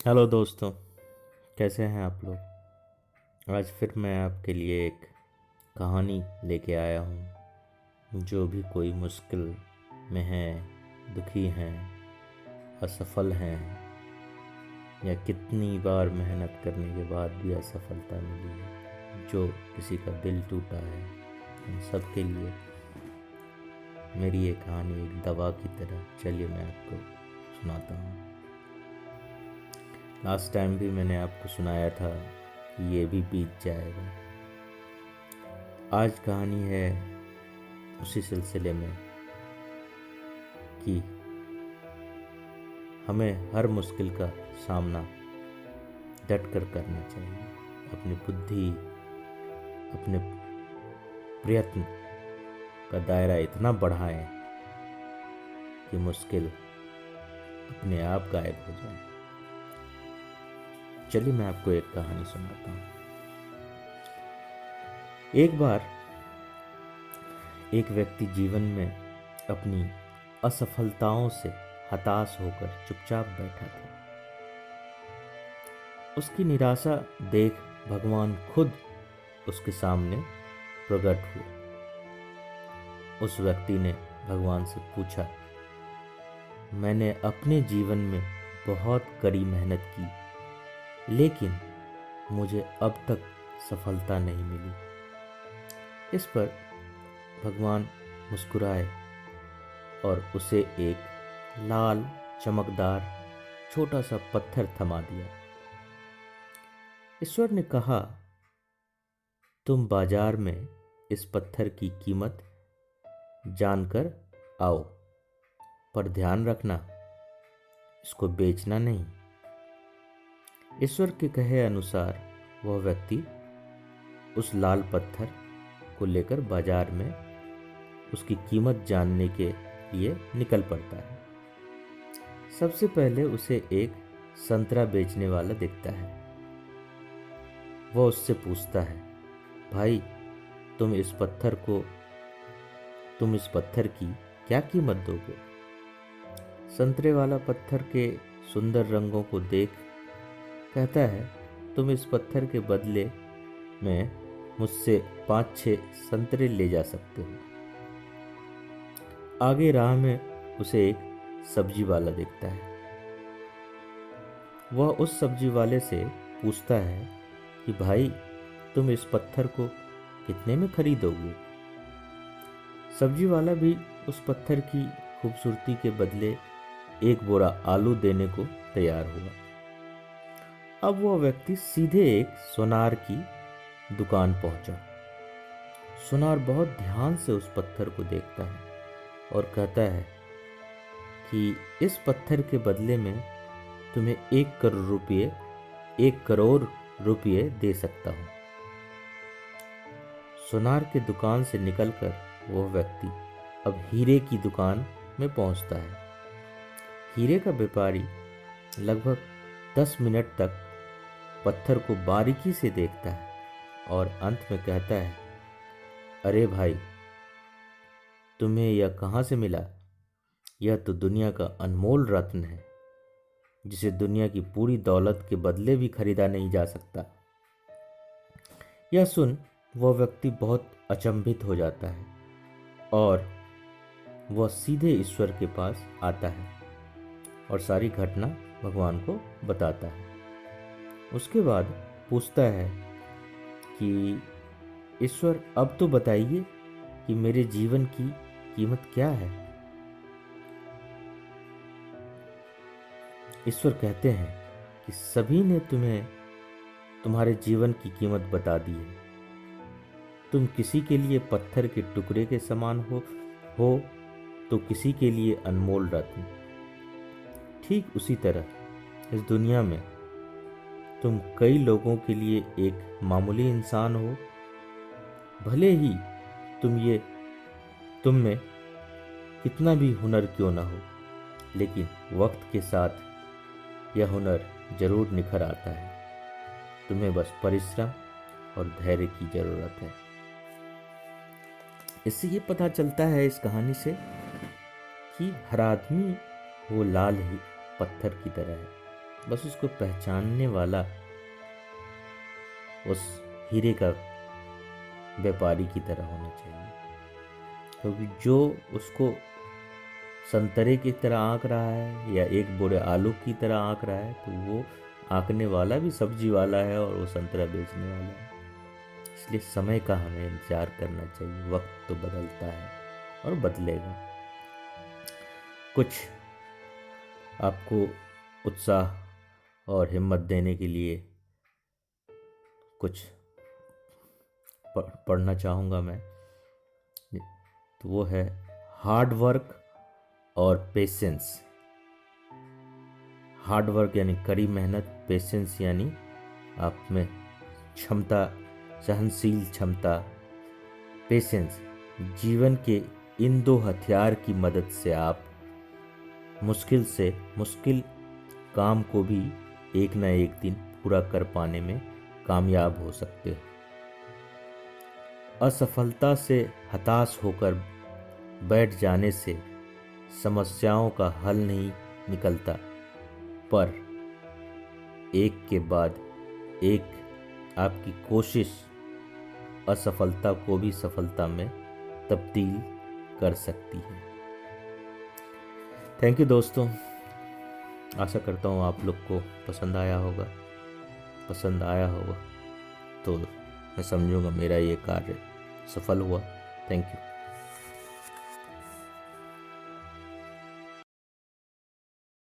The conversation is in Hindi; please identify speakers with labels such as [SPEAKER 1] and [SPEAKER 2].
[SPEAKER 1] हेलो दोस्तों, कैसे हैं आप लोग। आज फिर मैं आपके लिए एक कहानी लेके आया हूँ। जो भी कोई मुश्किल में हैं, दुखी हैं, असफल हैं या कितनी बार मेहनत करने के बाद भी असफलता मिली है, जो किसी का दिल टूटा है, उन सब के लिए मेरी ये कहानी एक दवा की तरह। चलिए मैं आपको सुनाता हूँ। लास्ट टाइम भी मैंने आपको सुनाया था कि ये भी बीत जाएगा। आज कहानी है उसी सिलसिले में कि हमें हर मुश्किल का सामना डट कर करना चाहिए। अपनी बुद्धि, अपने प्रयत्न का दायरा इतना बढ़ाएं कि मुश्किल अपने आप गायब हो जाए। चलिए मैं आपको एक कहानी सुनाता हूँ। एक बार एक व्यक्ति जीवन में अपनी असफलताओं से हताश होकर चुपचाप बैठा था। उसकी निराशा देख भगवान खुद उसके सामने प्रकट हुए। उस व्यक्ति ने भगवान से पूछा, मैंने अपने जीवन में बहुत कड़ी मेहनत की, लेकिन मुझे अब तक सफलता नहीं मिली। इस पर भगवान मुस्कुराए और उसे एक लाल चमकदार छोटा सा पत्थर थमा दिया। ईश्वर ने कहा, तुम बाजार में इस पत्थर की कीमत जानकर आओ, पर ध्यान रखना इसको बेचना नहीं। ईश्वर के कहे अनुसार वह व्यक्ति उस लाल पत्थर को लेकर बाजार में उसकी कीमत जानने के लिए निकल पड़ता है। सबसे पहले उसे एक संतरा बेचने वाला दिखता है। वह उससे पूछता है, भाई तुम इस पत्थर की क्या कीमत दोगे? संतरे वाला पत्थर के सुंदर रंगों को देख कहता है, तुम इस पत्थर के बदले में मुझसे 5-6 संतरे ले जा सकते हो। आगे राह में उसे एक सब्जी वाला दिखता है। वह उस सब्जी वाले से पूछता है कि भाई तुम इस पत्थर को कितने में खरीदोगे? सब्जी वाला भी उस पत्थर की खूबसूरती के बदले एक बोरा आलू देने को तैयार हुआ। अब वह व्यक्ति सीधे एक सुनार की दुकान पहुंचा। सुनार बहुत ध्यान से उस पत्थर को देखता है और कहता है कि इस पत्थर के बदले में तुम्हें 1 करोड़ रुपये दे सकता हूं। सुनार के दुकान से निकलकर वह व्यक्ति अब हीरे की दुकान में पहुंचता है। हीरे का व्यापारी लगभग 10 मिनट तक पत्थर को बारीकी से देखता है और अंत में कहता है, अरे भाई तुम्हें यह कहाँ से मिला? यह तो दुनिया का अनमोल रत्न है, जिसे दुनिया की पूरी दौलत के बदले भी खरीदा नहीं जा सकता। यह सुन वह व्यक्ति बहुत अचंभित हो जाता है और वह सीधे ईश्वर के पास आता है और सारी घटना भगवान को बताता है। उसके बाद पूछता है कि ईश्वर अब तो बताइए कि मेरे जीवन की कीमत क्या है? ईश्वर कहते हैं कि सभी ने तुम्हें तुम्हारे जीवन की कीमत बता दी है। तुम किसी के लिए पत्थर के टुकड़े के समान हो तो किसी के लिए अनमोल रत्न। ठीक उसी तरह इस दुनिया में तुम कई लोगों के लिए एक मामूली इंसान हो। भले ही तुम में कितना भी हुनर क्यों ना हो, लेकिन वक्त के साथ यह हुनर जरूर निखर आता है। तुम्हें बस परिश्रम और धैर्य की जरूरत है। इससे ये पता चलता है इस कहानी से कि हर आदमी वो लाल ही पत्थर की तरह है। बस उसको पहचानने वाला उस हीरे का व्यापारी की तरह होना चाहिए, क्योंकि जो उसको संतरे की तरह आंक रहा है या एक बोरे आलू की तरह आंक रहा है, तो वो आंकने वाला भी सब्जी वाला है और वो संतरा बेचने वाला है। इसलिए समय का हमें इंतजार करना चाहिए। वक्त तो बदलता है और बदलेगा। कुछ आपको उत्साह और हिम्मत देने के लिए कुछ पढ़ना चाहूँगा मैं। तो वो है हार्ड वर्क और पेशेंस। हार्ड वर्क यानी कड़ी मेहनत, पेशेंस यानी आप में क्षमता, सहनशील क्षमता। पेशेंस, जीवन के इन दो हथियार की मदद से आप मुश्किल से मुश्किल काम को भी एक न एक दिन पूरा कर पाने में कामयाब हो सकते हो। असफलता से हताश होकर बैठ जाने से समस्याओं का हल नहीं निकलता, पर एक के बाद एक आपकी कोशिश असफलता को भी सफलता में तब्दील कर सकती है। थैंक यू दोस्तों। आशा करता हूँ आप लोग को पसंद आया होगा। तो मैं समझूंगा मेरा ये कार्य सफल हुआ। Thank you.